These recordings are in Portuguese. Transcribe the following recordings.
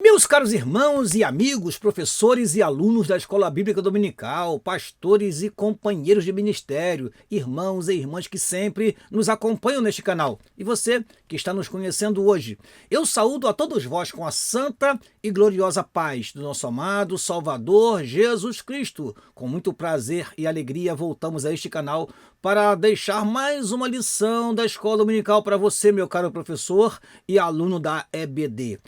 Meus caros irmãos e amigos, professores e alunos da Escola Bíblica Dominical, pastores e companheiros de ministério, irmãos e irmãs que sempre nos acompanham neste canal, e você que está nos conhecendo hoje, eu saúdo a todos vós com a santa e gloriosa paz do nosso amado Salvador Jesus Cristo. Com muito prazer e alegria voltamos a este canal para deixar mais uma lição da Escola Dominical para você, meu caro professor e aluno da EBD.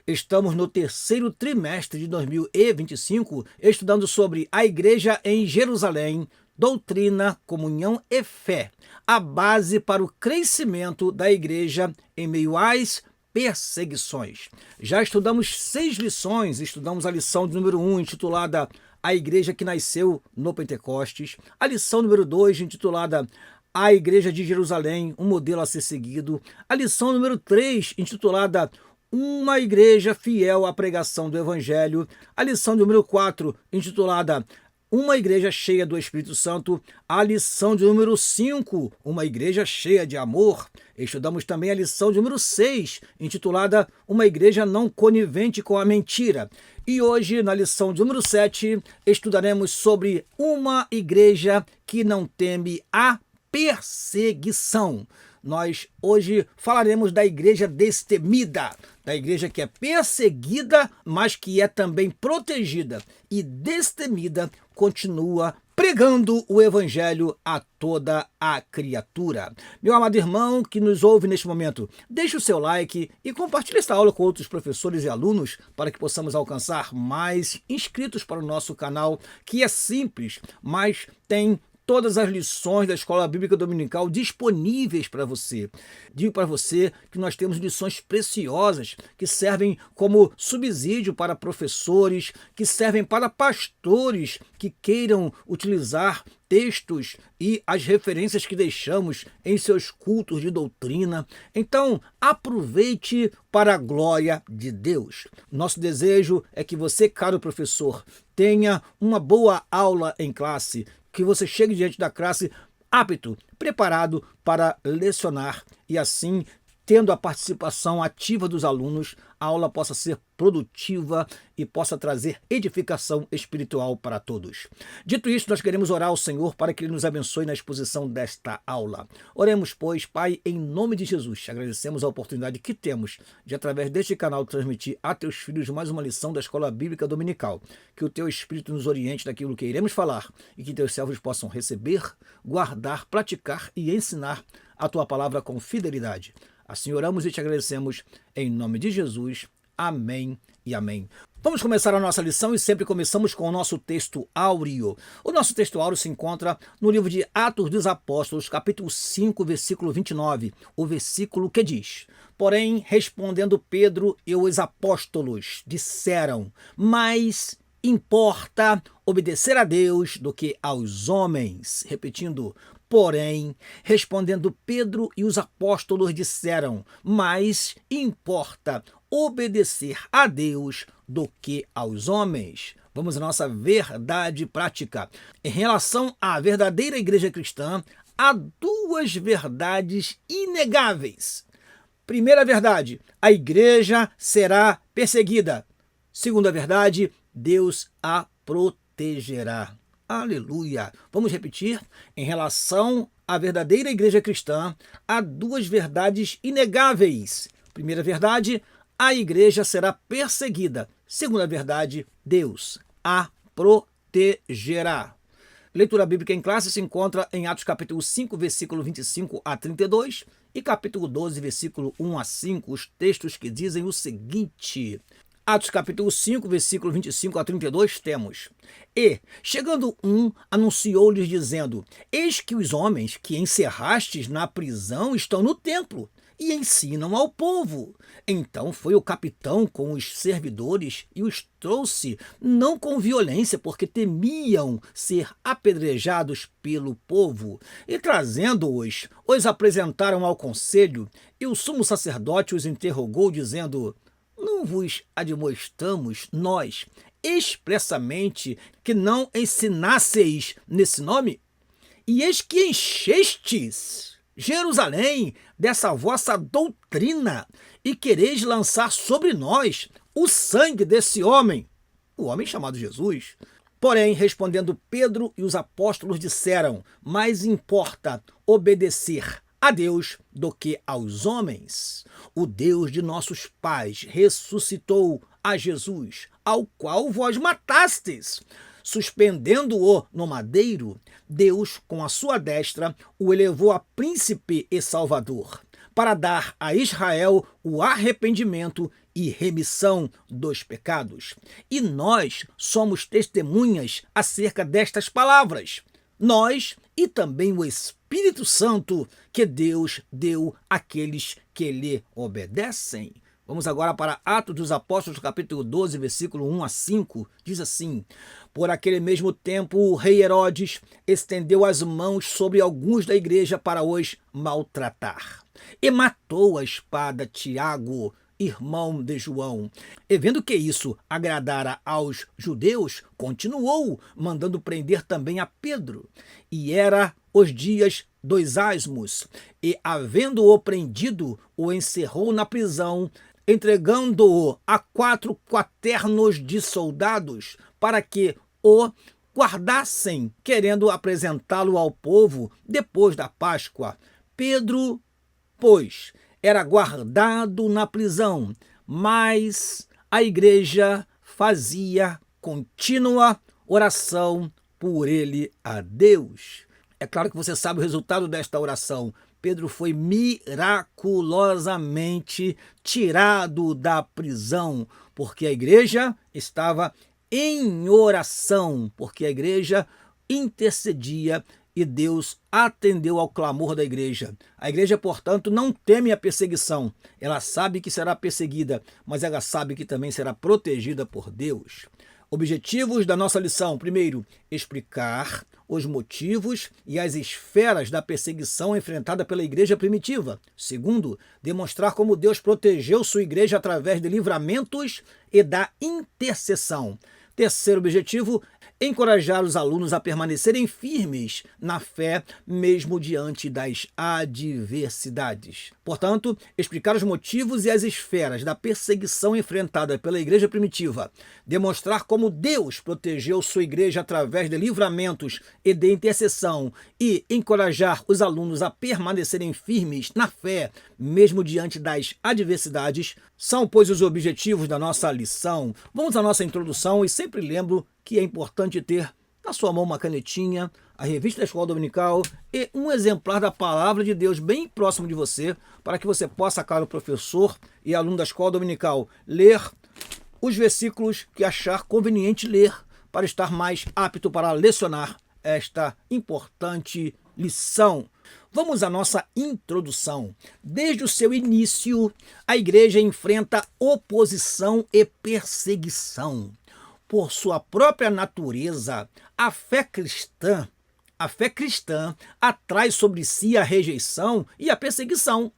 Estamos no terceiro trimestre de 2025, estudando sobre a Igreja em Jerusalém, doutrina, comunhão e fé, a base para o crescimento da Igreja em meio às perseguições. Já estudamos 6 lições, estudamos a lição de número 1, intitulada A Igreja que Nasceu no Pentecostes, a lição número 2, intitulada A Igreja de Jerusalém, um modelo a ser seguido, a lição número 3, intitulada Uma Igreja Fiel à Pregação do Evangelho, a lição número 4, intitulada Uma Igreja Cheia do Espírito Santo, a lição de número 5, Uma Igreja Cheia de Amor. Estudamos também a lição de número 6, intitulada Uma Igreja Não Conivente com a Mentira. E hoje, na lição de número 7, estudaremos sobre uma igreja que não teme a perseguição. Nós hoje falaremos da igreja destemida, da igreja que é perseguida, mas que é também protegida e destemida, continua pregando o evangelho a toda a criatura. Meu amado irmão que nos ouve neste momento, deixe o seu like e compartilhe esta aula com outros professores e alunos para que possamos alcançar mais inscritos para o nosso canal, que é simples, mas tem todas as lições da Escola Bíblica Dominical disponíveis para você. Digo para você que nós temos lições preciosas que servem como subsídio para professores, que servem para pastores que queiram utilizar textos e as referências que deixamos em seus cultos de doutrina. Então, aproveite para a glória de Deus. Nosso desejo é que você, caro professor, tenha uma boa aula em classe, que você chegue diante da classe apto, preparado para lecionar e assim, tendo a participação ativa dos alunos, a aula possa ser produtiva e possa trazer edificação espiritual para todos. Dito isso, nós queremos orar ao Senhor para que Ele nos abençoe na exposição desta aula. Oremos, pois, Pai, em nome de Jesus. Agradecemos a oportunidade que temos de, através deste canal, transmitir a teus filhos mais uma lição da Escola Bíblica Dominical. Que o teu Espírito nos oriente daquilo que iremos falar e que teus servos possam receber, guardar, praticar e ensinar a tua palavra com fidelidade. Assim oramos e te agradecemos em nome de Jesus. Amém e amém. Vamos começar a nossa lição e sempre começamos com o nosso texto áureo. O nosso texto áureo se encontra no livro de Atos dos Apóstolos, capítulo 5, versículo 29, o versículo que diz: Porém, respondendo Pedro e os apóstolos, disseram: Mais importa obedecer a Deus do que aos homens. Repetindo, porém, respondendo Pedro e os apóstolos disseram: Mais importa obedecer a Deus do que aos homens. Vamos à nossa verdade prática. Em relação à verdadeira igreja cristã, há 2 verdades inegáveis. Primeira verdade, a igreja será perseguida. Segunda verdade, Deus a protegerá. Aleluia! Vamos repetir? Em relação à verdadeira igreja cristã, há 2 verdades inegáveis. Primeira verdade, a igreja será perseguida. Segunda verdade, Deus a protegerá. Leitura bíblica em classe se encontra em Atos capítulo 5, versículo 25 a 32 e capítulo 12, versículo 1 a 5, os textos que dizem o seguinte... Atos capítulo 5, versículo 25 a 32, temos: E, chegando anunciou-lhes dizendo: Eis que os homens que encerrastes na prisão estão no templo e ensinam ao povo. Então foi o capitão com os servidores e os trouxe, não com violência, porque temiam ser apedrejados pelo povo. E trazendo-os, os apresentaram ao conselho, e o sumo sacerdote os interrogou, dizendo: Não vos admoestamos nós expressamente que não ensinasseis nesse nome? E eis que enchestes Jerusalém dessa vossa doutrina e quereis lançar sobre nós o sangue desse homem, o homem chamado Jesus. Porém, respondendo Pedro e os apóstolos disseram: mais importa obedecer a Deus do que aos homens. O Deus de nossos pais ressuscitou a Jesus, ao qual vós matastes. Suspendendo-o no madeiro, Deus, com a sua destra, o elevou a príncipe e salvador, para dar a Israel o arrependimento e remissão dos pecados. E nós somos testemunhas acerca destas palavras. Nós e também o Espírito Santo que Deus deu àqueles que lhe obedecem. Vamos agora para Atos dos Apóstolos, capítulo 12, versículo 1 a 5. Diz assim: por aquele mesmo tempo, o rei Herodes estendeu as mãos sobre alguns da igreja para os maltratar. E matou a espada Tiago, irmão de João. E vendo que isso agradara aos judeus, continuou, mandando prender também a Pedro. E era os dias dos asmos. E, havendo-o prendido, o encerrou na prisão, entregando-o a 4 quaternos de soldados, para que o guardassem, querendo apresentá-lo ao povo depois da Páscoa. Pedro, pois, era guardado na prisão, mas a igreja fazia contínua oração por ele a Deus. É claro que você sabe o resultado desta oração. Pedro foi miraculosamente tirado da prisão, porque a igreja estava em oração, porque a igreja intercedia e Deus atendeu ao clamor da igreja. A igreja, portanto, não teme a perseguição. Ela sabe que será perseguida, mas ela sabe que também será protegida por Deus. Objetivos da nossa lição. Primeiro, explicar os motivos e as esferas da perseguição enfrentada pela igreja primitiva. Segundo, demonstrar como Deus protegeu sua igreja através de livramentos e da intercessão. Terceiro objetivo, encorajar os alunos a permanecerem firmes na fé, mesmo diante das adversidades. Portanto, explicar os motivos e as esferas da perseguição enfrentada pela igreja primitiva, demonstrar como Deus protegeu sua igreja através de livramentos e de intercessão e encorajar os alunos a permanecerem firmes na fé, mesmo diante das adversidades, são, pois, os objetivos da nossa lição. Vamos à nossa introdução e sempre lembro que é importante ter na sua mão uma canetinha, a revista da Escola Dominical e um exemplar da Palavra de Deus bem próximo de você, para que você possa, claro, professor e aluno da Escola Dominical, ler os versículos que achar conveniente ler, para estar mais apto para lecionar esta importante lição. Vamos à nossa introdução. Desde o seu início, a igreja enfrenta oposição e perseguição. Por sua própria natureza, a fé cristã atrai sobre si a rejeição e a perseguição.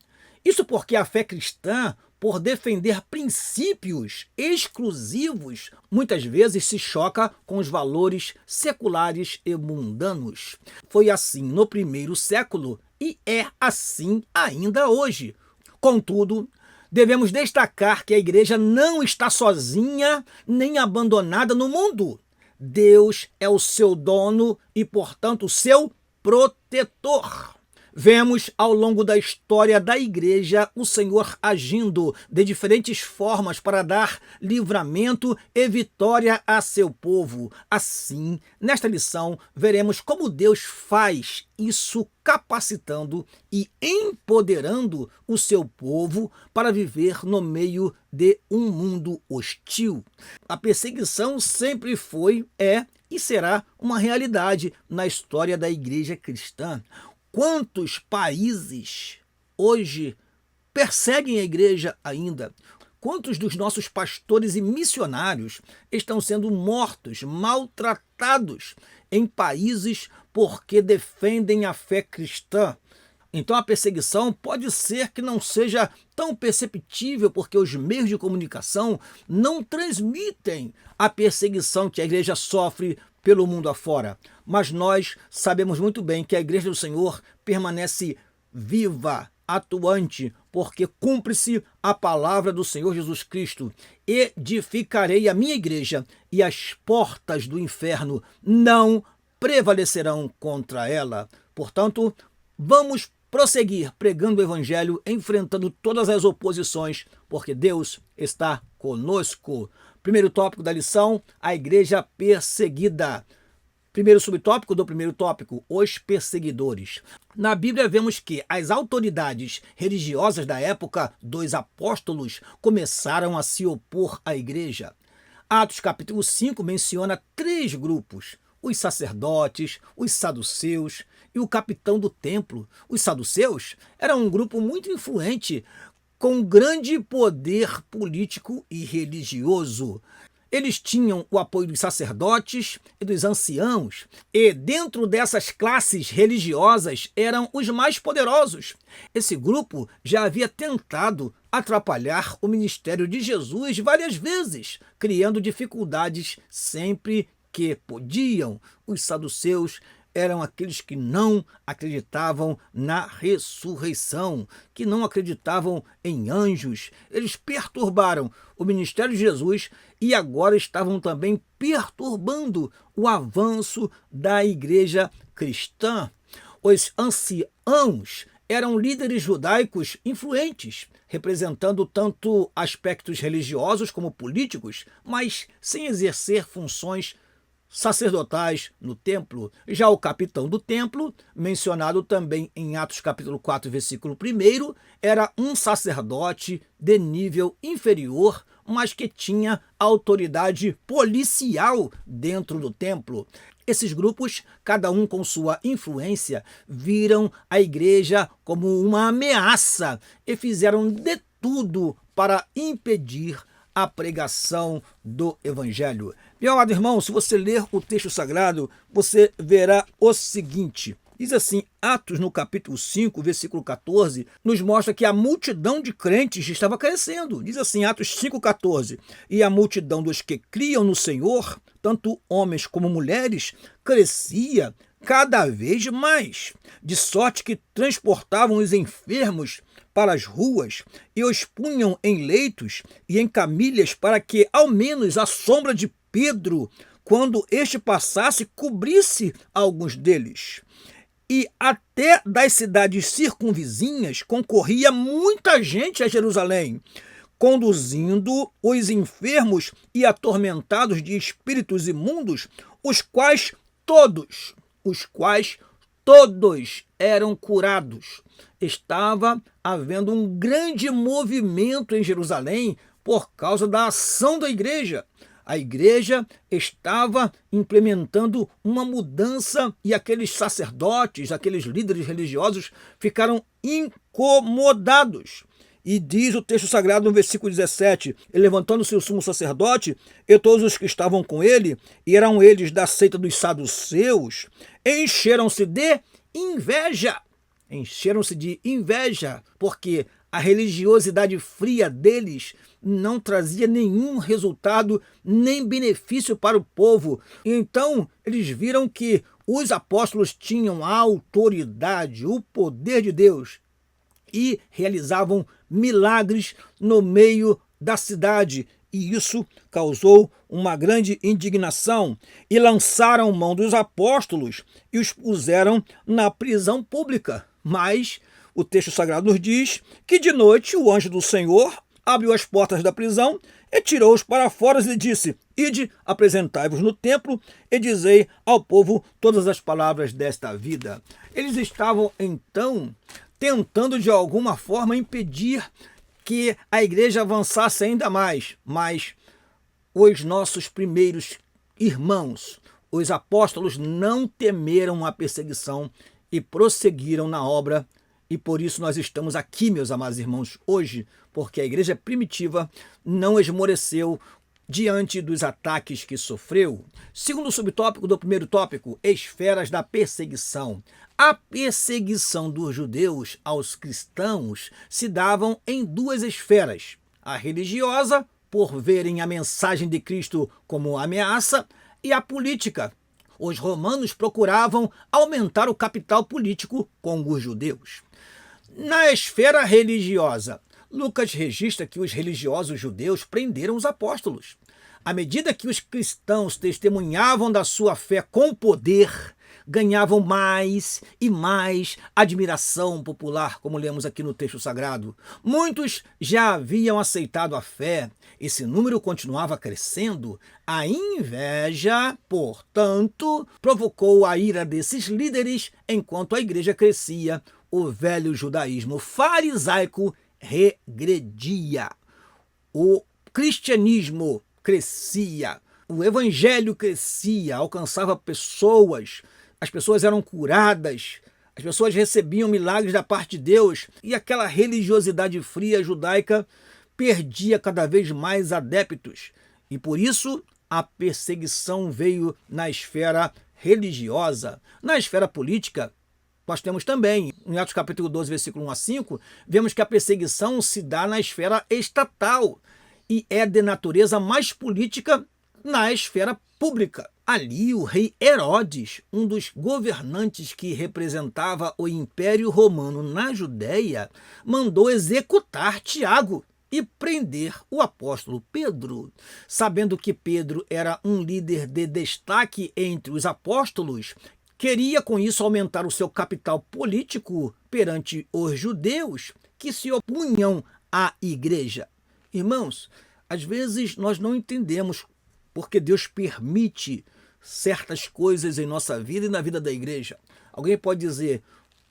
Isso porque a fé cristã, por defender princípios exclusivos, muitas vezes se choca com os valores seculares e mundanos. Foi assim no primeiro século e é assim ainda hoje. Contudo, devemos destacar que a igreja não está sozinha nem abandonada no mundo. Deus é o seu dono e, portanto, o seu protetor. Vemos ao longo da história da igreja o Senhor agindo de diferentes formas para dar livramento e vitória a seu povo. Assim, nesta lição, veremos como Deus faz isso capacitando e empoderando o seu povo para viver no meio de um mundo hostil. A perseguição sempre foi, é e será uma realidade na história da igreja cristã. Quantos países hoje perseguem a igreja ainda? Quantos dos nossos pastores e missionários estão sendo mortos, maltratados em países porque defendem a fé cristã? Então a perseguição pode ser que não seja tão perceptível porque os meios de comunicação não transmitem a perseguição que a igreja sofre pelo mundo afora. Mas nós sabemos muito bem que a igreja do Senhor permanece viva, atuante, porque cumpre-se a palavra do Senhor Jesus Cristo. Edificarei a minha igreja e as portas do inferno não prevalecerão contra ela. Portanto, vamos prosseguir pregando o evangelho, enfrentando todas as oposições, porque Deus está conosco. Primeiro tópico da lição, a igreja perseguida. Primeiro subtópico do primeiro tópico, os perseguidores. Na Bíblia vemos que as autoridades religiosas da época dos apóstolos começaram a se opor à igreja. Atos capítulo 5 menciona 3 grupos: os sacerdotes, os saduceus e o capitão do templo. Os saduceus eram um grupo muito influente, com grande poder político e religioso. Eles tinham o apoio dos sacerdotes e dos anciãos, e dentro dessas classes religiosas eram os mais poderosos. Esse grupo já havia tentado atrapalhar o ministério de Jesus várias vezes, criando dificuldades sempre que podiam. Os saduceus eram aqueles que não acreditavam na ressurreição, que não acreditavam em anjos. Eles perturbaram o ministério de Jesus e agora estavam também perturbando o avanço da igreja cristã. Os anciãos eram líderes judaicos influentes, representando tanto aspectos religiosos como políticos, mas sem exercer funções sacerdotais no templo. Já o capitão do templo, mencionado também em Atos capítulo 4, versículo 1, era um sacerdote de nível inferior, mas que tinha autoridade policial dentro do templo. Esses grupos, cada um com sua influência, viram a igreja como uma ameaça e fizeram de tudo para impedir a pregação do evangelho. Meu amado irmão, se você ler o texto sagrado, você verá o seguinte. Diz assim, Atos no capítulo 5, versículo 14, nos mostra que a multidão de crentes estava crescendo. Diz assim, Atos 5,14, e a multidão dos que criam no Senhor, tanto homens como mulheres, crescia cada vez mais, de sorte que transportavam os enfermos para as ruas e os punham em leitos e em camilhas para que, ao menos, a sombra de Pedro, quando este passasse, cobrisse alguns deles. E até das cidades circunvizinhas concorria muita gente a Jerusalém, conduzindo os enfermos e atormentados de espíritos imundos, os quais todos eram curados. Estava havendo um grande movimento em Jerusalém por causa da ação da igreja. A igreja estava implementando uma mudança e aqueles sacerdotes, aqueles líderes religiosos ficaram incomodados. E diz o texto sagrado no versículo 17, e levantando-se o sumo sacerdote e todos os que estavam com ele, e eram eles da seita dos saduceus, encheram-se de inveja. Encheram-se de inveja, porque a religiosidade fria deles não trazia nenhum resultado, nem benefício para o povo. E então eles viram que os apóstolos tinham a autoridade, o poder de Deus, e realizavam milagres no meio da cidade. E isso causou uma grande indignação. E lançaram mão dos apóstolos e os puseram na prisão pública. Mas o texto sagrado nos diz que de noite o anjo do Senhor abriu as portas da prisão e tirou-os para fora e disse: Ide, apresentai-vos no templo e dizei ao povo todas as palavras desta vida. Eles estavam, então, tentando de alguma forma impedir que a igreja avançasse ainda mais. Mas os nossos primeiros irmãos, os apóstolos, não temeram a perseguição e prosseguiram na obra. E por isso nós estamos aqui, meus amados irmãos, hoje, porque a igreja primitiva não esmoreceu diante dos ataques que sofreu. Segundo subtópico do primeiro tópico, esferas da perseguição. A perseguição dos judeus aos cristãos se davam em 2 esferas. A religiosa, por verem a mensagem de Cristo como ameaça, e a política. Os romanos procuravam aumentar o capital político com os judeus. Na esfera religiosa, Lucas registra que os religiosos judeus prenderam os apóstolos. À medida que os cristãos testemunhavam da sua fé com poder, ganhavam mais e mais admiração popular, como lemos aqui no texto sagrado. Muitos já haviam aceitado a fé. Esse número continuava crescendo. A inveja, portanto, provocou a ira desses líderes enquanto a igreja crescia. O velho judaísmo farisaico regredia. O cristianismo crescia, o evangelho crescia, alcançava pessoas, as pessoas eram curadas, as pessoas recebiam milagres da parte de Deus e aquela religiosidade fria judaica perdia cada vez mais adeptos. E por isso a perseguição veio na esfera religiosa. Na esfera política, nós temos também, em Atos capítulo 12, versículo 1 a 5, vemos que a perseguição se dá na esfera estatal e é de natureza mais política na esfera pública. Ali, o rei Herodes, um dos governantes que representava o Império Romano na Judéia, mandou executar Tiago e prender o apóstolo Pedro. Sabendo que Pedro era um líder de destaque entre os apóstolos, queria com isso aumentar o seu capital político perante os judeus que se opunham à igreja. Irmãos, às vezes nós não entendemos porque Deus permite certas coisas em nossa vida e na vida da igreja. Alguém pode dizer,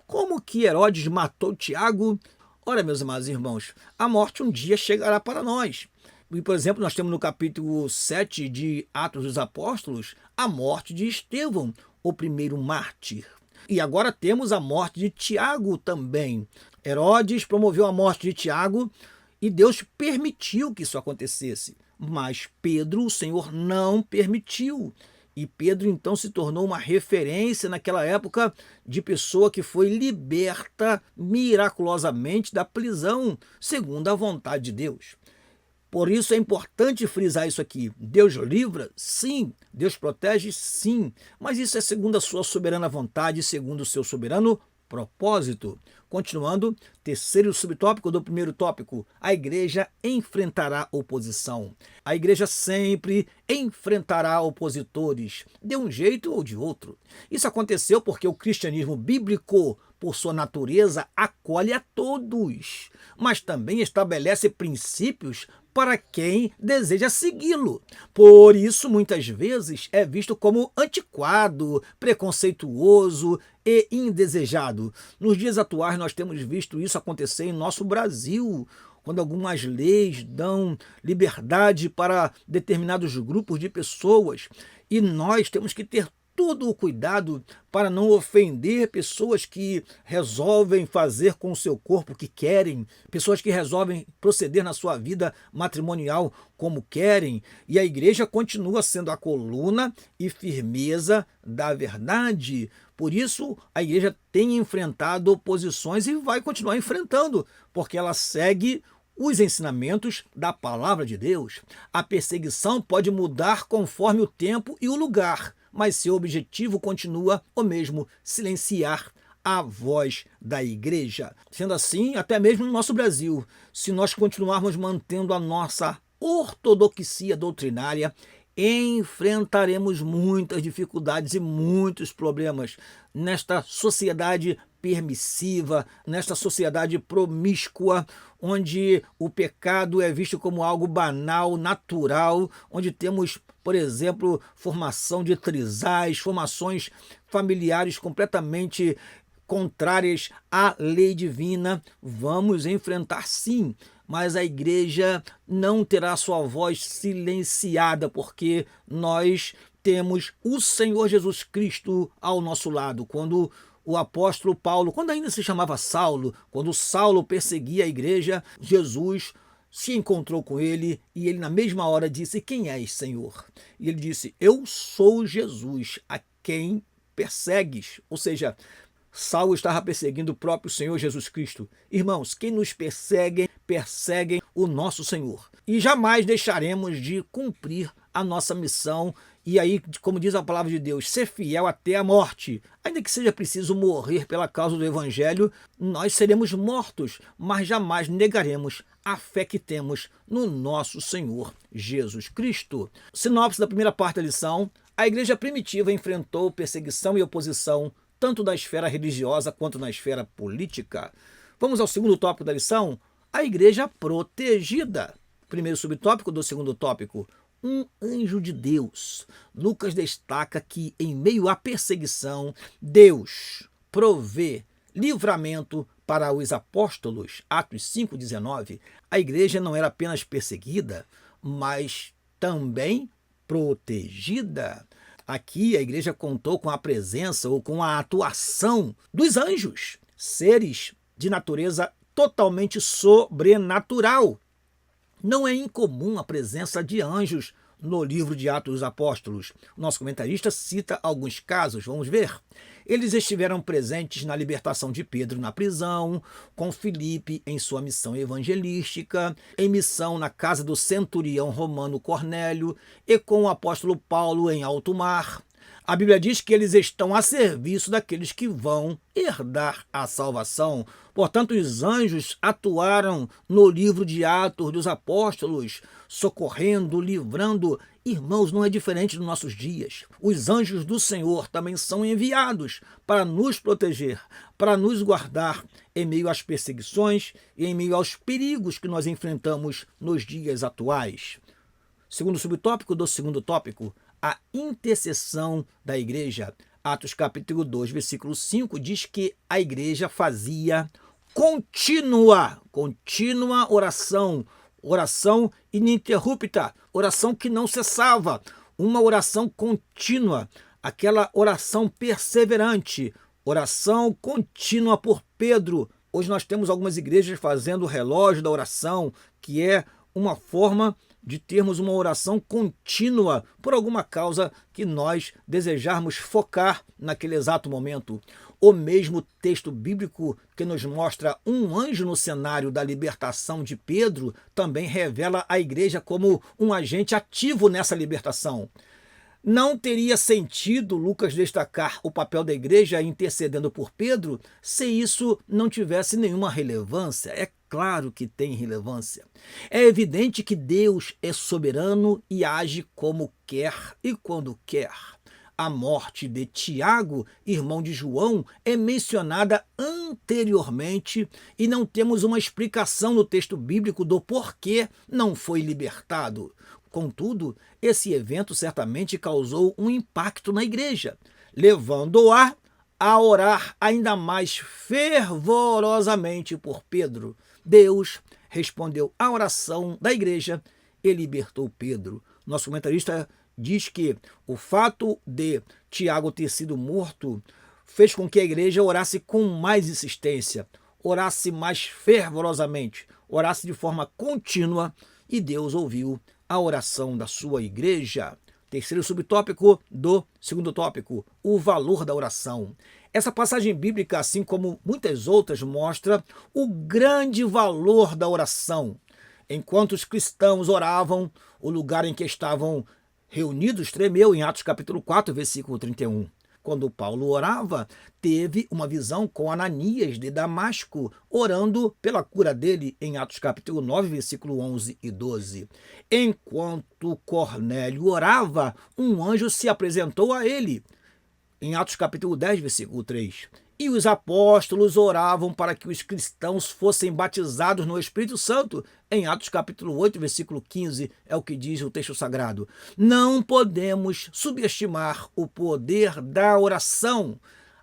como que Herodes matou Tiago? Ora, meus amados irmãos, a morte um dia chegará para nós. E, por exemplo, nós temos no capítulo 7 de Atos dos Apóstolos a morte de Estevão, o primeiro mártir. E agora temos a morte de Tiago também. Herodes promoveu a morte de Tiago e Deus permitiu que isso acontecesse. Mas Pedro, o Senhor não permitiu. E Pedro então se tornou uma referência naquela época de pessoa que foi liberta miraculosamente da prisão, segundo a vontade de Deus. Por isso é importante frisar isso aqui. Deus livra? Sim. Deus protege? Sim. Mas isso é segundo a sua soberana vontade, segundo o seu soberano propósito. Continuando, terceiro subtópico do primeiro tópico, a igreja enfrentará oposição. A igreja sempre enfrentará opositores, de um jeito ou de outro. Isso aconteceu porque o cristianismo bíblico, por sua natureza, acolhe a todos, mas também estabelece princípios para quem deseja segui-lo. Por isso, muitas vezes, é visto como antiquado, preconceituoso e indesejado. Nos dias atuais, nós temos visto isso acontecer em nosso Brasil, quando algumas leis dão liberdade para determinados grupos de pessoas. E nós temos que ter todo o cuidado para não ofender pessoas que resolvem fazer com o seu corpo o que querem, pessoas que resolvem proceder na sua vida matrimonial como querem, e a igreja continua sendo a coluna e firmeza da verdade. Por isso, a igreja tem enfrentado oposições e vai continuar enfrentando, porque ela segue os ensinamentos da palavra de Deus. A perseguição pode mudar conforme o tempo e o lugar, mas seu objetivo continua o mesmo, silenciar a voz da igreja. Sendo assim, até mesmo no nosso Brasil, se nós continuarmos mantendo a nossa ortodoxia doutrinária, enfrentaremos muitas dificuldades e muitos problemas nesta sociedade permissiva, nesta sociedade promíscua, onde o pecado é visto como algo banal, natural, onde temos, por exemplo, formação de trisais, formações familiares completamente contrárias à lei divina. Vamos enfrentar sim, mas a igreja não terá sua voz silenciada, porque nós temos o Senhor Jesus Cristo ao nosso lado. Quando o apóstolo Paulo, quando ainda se chamava Saulo, quando Saulo perseguia a igreja, Jesus se encontrou com ele e ele na mesma hora disse, quem és, Senhor? E ele disse, eu sou Jesus, a quem persegues. Ou seja, Saulo estava perseguindo o próprio Senhor Jesus Cristo. Irmãos, quem nos perseguem, perseguem o nosso Senhor. E jamais deixaremos de cumprir a nossa missão. E aí, como diz a palavra de Deus, ser fiel até a morte. Ainda que seja preciso morrer pela causa do Evangelho, nós seremos mortos, mas jamais negaremos a fé que temos no nosso Senhor Jesus Cristo. Sinopse da primeira parte da lição: a igreja primitiva enfrentou perseguição e oposição, tanto na esfera religiosa quanto na esfera política. Vamos ao segundo tópico da lição: a igreja protegida. Primeiro subtópico do segundo tópico: um anjo de Deus. Lucas destaca que, em meio à perseguição, Deus provê livramento para os apóstolos. Atos 5,19. A igreja não era apenas perseguida, mas também protegida. Aqui a igreja contou com a presença ou com a atuação dos anjos, seres de natureza totalmente sobrenatural. Não é incomum a presença de anjos no livro de Atos dos Apóstolos. O nosso comentarista cita alguns casos, vamos ver. Eles estiveram presentes na libertação de Pedro na prisão, com Filipe em sua missão evangelística, em missão na casa do centurião romano Cornélio e com o apóstolo Paulo em alto mar. A Bíblia diz que eles estão a serviço daqueles que vão herdar a salvação. Portanto, os anjos atuaram no livro de Atos dos Apóstolos, socorrendo, livrando. Irmãos, não é diferente nos nossos dias. Os anjos do Senhor também são enviados para nos proteger, para nos guardar em meio às perseguições e em meio aos perigos que nós enfrentamos nos dias atuais. Segundo subtópico do segundo tópico: a intercessão da igreja. Atos capítulo 2, versículo 5 diz que a igreja fazia contínua oração ininterrupta, oração que não cessava, uma oração contínua, aquela oração perseverante, oração contínua por Pedro. Hoje nós temos algumas igrejas fazendo o relógio da oração, que é uma forma de termos uma oração contínua por alguma causa que nós desejarmos focar naquele exato momento. O mesmo texto bíblico que nos mostra um anjo no cenário da libertação de Pedro também revela a igreja como um agente ativo nessa libertação. Não teria sentido Lucas destacar o papel da igreja intercedendo por Pedro se isso não tivesse nenhuma relevância. É claro que tem relevância. É evidente que Deus é soberano e age como quer e quando quer. A morte de Tiago, irmão de João, é mencionada anteriormente e não temos uma explicação no texto bíblico do porquê não foi libertado. Contudo, esse evento certamente causou um impacto na igreja, levando-a a orar ainda mais fervorosamente por Pedro. Deus respondeu à oração da igreja e libertou Pedro. Nosso comentarista diz que o fato de Tiago ter sido morto fez com que a igreja orasse com mais insistência, orasse mais fervorosamente, orasse de forma contínua, e Deus ouviu a oração da sua igreja. Terceiro subtópico do segundo tópico: o valor da oração. Essa passagem bíblica, assim como muitas outras, mostra o grande valor da oração. Enquanto os cristãos oravam, o lugar em que estavam reunidos tremeu, em Atos capítulo 4, versículo 31. Quando Paulo orava, teve uma visão com Ananias de Damasco, orando pela cura dele, em Atos capítulo 9, versículo 11 e 12. Enquanto Cornélio orava, um anjo se apresentou a ele, em Atos capítulo 10, versículo 3. E os apóstolos oravam para que os cristãos fossem batizados no Espírito Santo. Em Atos capítulo 8, versículo 15, é o que diz o texto sagrado. Não podemos subestimar o poder da oração.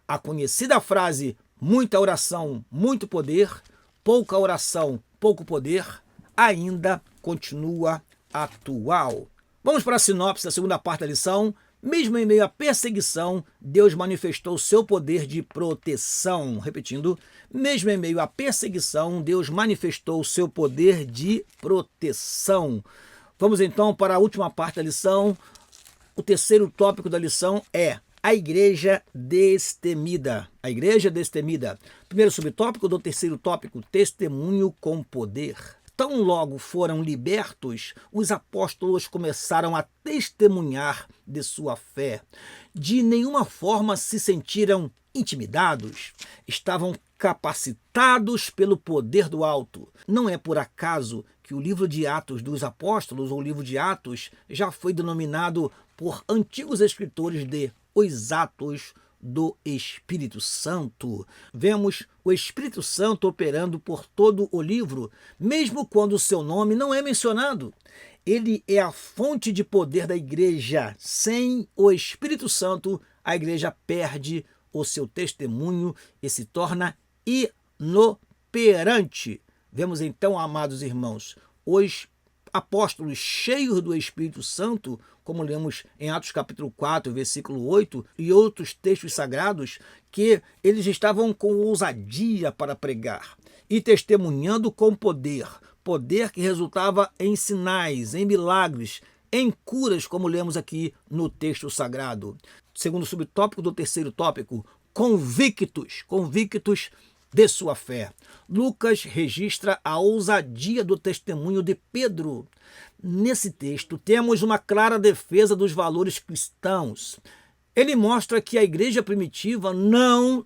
A conhecida frase, muita oração, muito poder, pouca oração, pouco poder, ainda continua atual. Vamos para a sinopse da segunda parte da lição. Mesmo em meio à perseguição, Deus manifestou seu poder de proteção. Repetindo, mesmo em meio à perseguição, Deus manifestou seu poder de proteção. Vamos então para a última parte da lição. O terceiro tópico da lição é A igreja destemida. A igreja destemida. Primeiro subtópico do terceiro tópico, testemunho com poder. Tão logo foram libertos, os apóstolos começaram a testemunhar de sua fé. De nenhuma forma se sentiram intimidados. Estavam capacitados pelo poder do alto. Não é por acaso que o livro de Atos dos Apóstolos, ou livro de Atos, já foi denominado por antigos escritores de os Atos do Espírito Santo. Vemos o Espírito Santo operando por todo o livro, mesmo quando o seu nome não é mencionado. Ele é a fonte de poder da igreja. Sem o Espírito Santo, a igreja perde o seu testemunho e se torna inoperante. Vemos então, amados irmãos, os apóstolos cheios do Espírito Santo, como lemos em Atos capítulo 4, versículo 8, e outros textos sagrados, que eles estavam com ousadia para pregar e testemunhando com poder, poder que resultava em sinais, em milagres, em curas, como lemos aqui no texto sagrado. Segundo subtópico do terceiro tópico, convictos de sua fé. Lucas registra a ousadia do testemunho de Pedro. Nesse texto, temos uma clara defesa dos valores cristãos. Ele mostra que a igreja primitiva não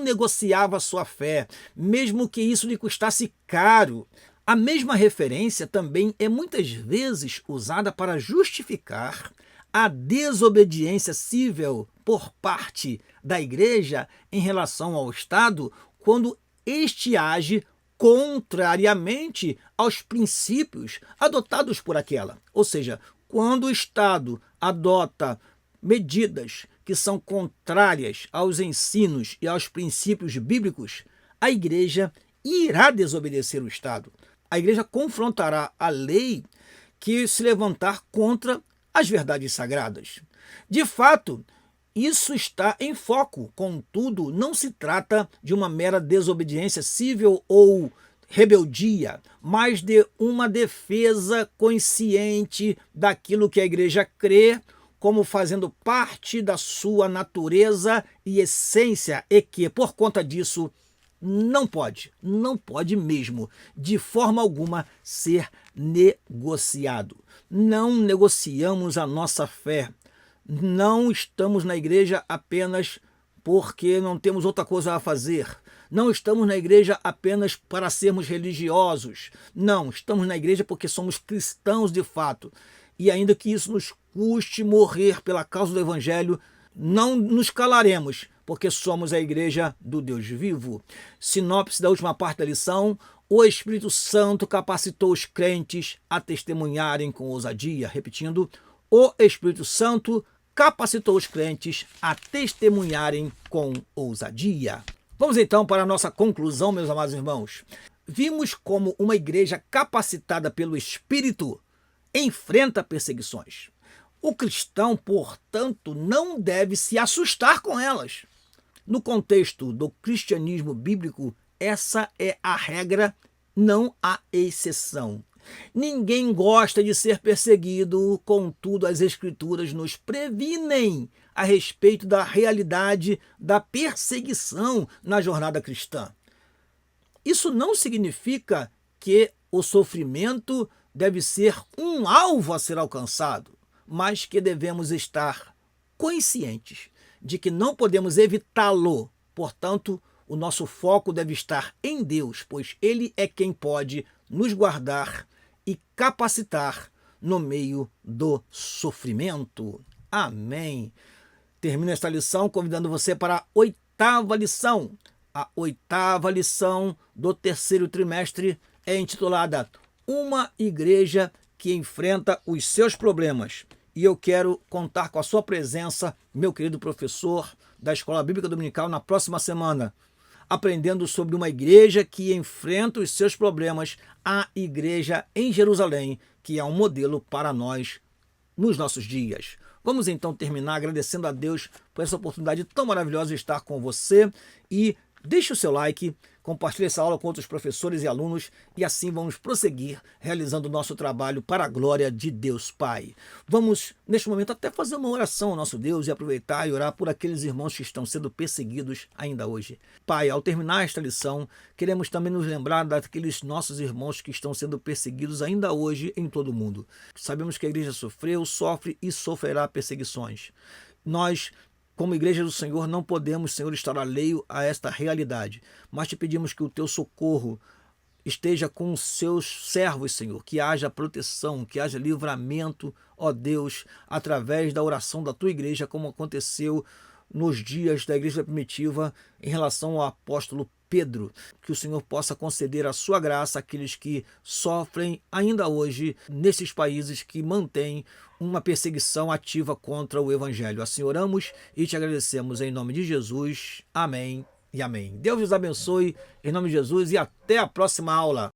negociava sua fé, mesmo que isso lhe custasse caro. A mesma referência também é muitas vezes usada para justificar a desobediência civil por parte da igreja em relação ao Estado, quando este age contrariamente aos princípios adotados por aquela. Ou seja, quando o Estado adota medidas que são contrárias aos ensinos e aos princípios bíblicos, a igreja irá desobedecer o Estado. A igreja confrontará a lei que se levantar contra as verdades sagradas. De fato, isso está em foco, contudo, não se trata de uma mera desobediência civil ou rebeldia, mas de uma defesa consciente daquilo que a igreja crê como fazendo parte da sua natureza e essência, e que, por conta disso, não pode mesmo, de forma alguma, ser negociado. Não negociamos a nossa fé. Não estamos na igreja apenas porque não temos outra coisa a fazer. Não estamos na igreja apenas para sermos religiosos. Não, estamos na igreja porque somos cristãos de fato. E ainda que isso nos custe morrer pela causa do Evangelho, não nos calaremos, porque somos a igreja do Deus vivo. Sinopse da última parte da lição: o Espírito Santo capacitou os crentes a testemunharem com ousadia. Repetindo, o Espírito Santo capacitou os crentes a testemunharem com ousadia. Vamos então para a nossa conclusão, meus amados irmãos. Vimos como uma igreja capacitada pelo Espírito enfrenta perseguições. O cristão, portanto, não deve se assustar com elas. No contexto do cristianismo bíblico, essa é a regra, não a exceção. Ninguém gosta de ser perseguido, contudo, as Escrituras nos previnem a respeito da realidade da perseguição na jornada cristã. Isso não significa que o sofrimento deve ser um alvo a ser alcançado, mas que devemos estar conscientes de que não podemos evitá-lo. Portanto, o nosso foco deve estar em Deus, pois Ele é quem pode nos guardar e capacitar no meio do sofrimento. Amém. Termino esta lição convidando você para a 8ª lição. A 8ª lição do terceiro trimestre é intitulada Uma Igreja que Enfrenta os Seus Problemas. E eu quero contar com a sua presença, meu querido professor da Escola Bíblica Dominical, na próxima semana, aprendendo sobre uma igreja que enfrenta os seus problemas, a igreja em Jerusalém, que é um modelo para nós nos nossos dias. Vamos então terminar agradecendo a Deus por essa oportunidade tão maravilhosa de estar com você e Deixe o seu like, compartilhe essa aula com outros professores e alunos e assim vamos prosseguir realizando o nosso trabalho para a glória de Deus Pai. Vamos, neste momento, até fazer uma oração ao nosso Deus e aproveitar e orar por aqueles irmãos que estão sendo perseguidos ainda hoje. Pai, ao terminar esta lição, queremos também nos lembrar daqueles nossos irmãos que estão sendo perseguidos ainda hoje em todo o mundo. Sabemos que a igreja sofreu, sofre e sofrerá perseguições. Nós, como Igreja do Senhor, não podemos, Senhor, estar alheio a esta realidade, mas te pedimos que o teu socorro esteja com os seus servos, Senhor, que haja proteção, que haja livramento, ó Deus, através da oração da tua igreja, como aconteceu nos dias da igreja primitiva em relação ao apóstolo Pedro. Que o Senhor possa conceder a sua graça àqueles que sofrem ainda hoje nesses países que mantêm uma perseguição ativa contra o Evangelho. Assim oramos e te agradecemos em nome de Jesus. Amém e amém. Deus os abençoe em nome de Jesus e até a próxima aula.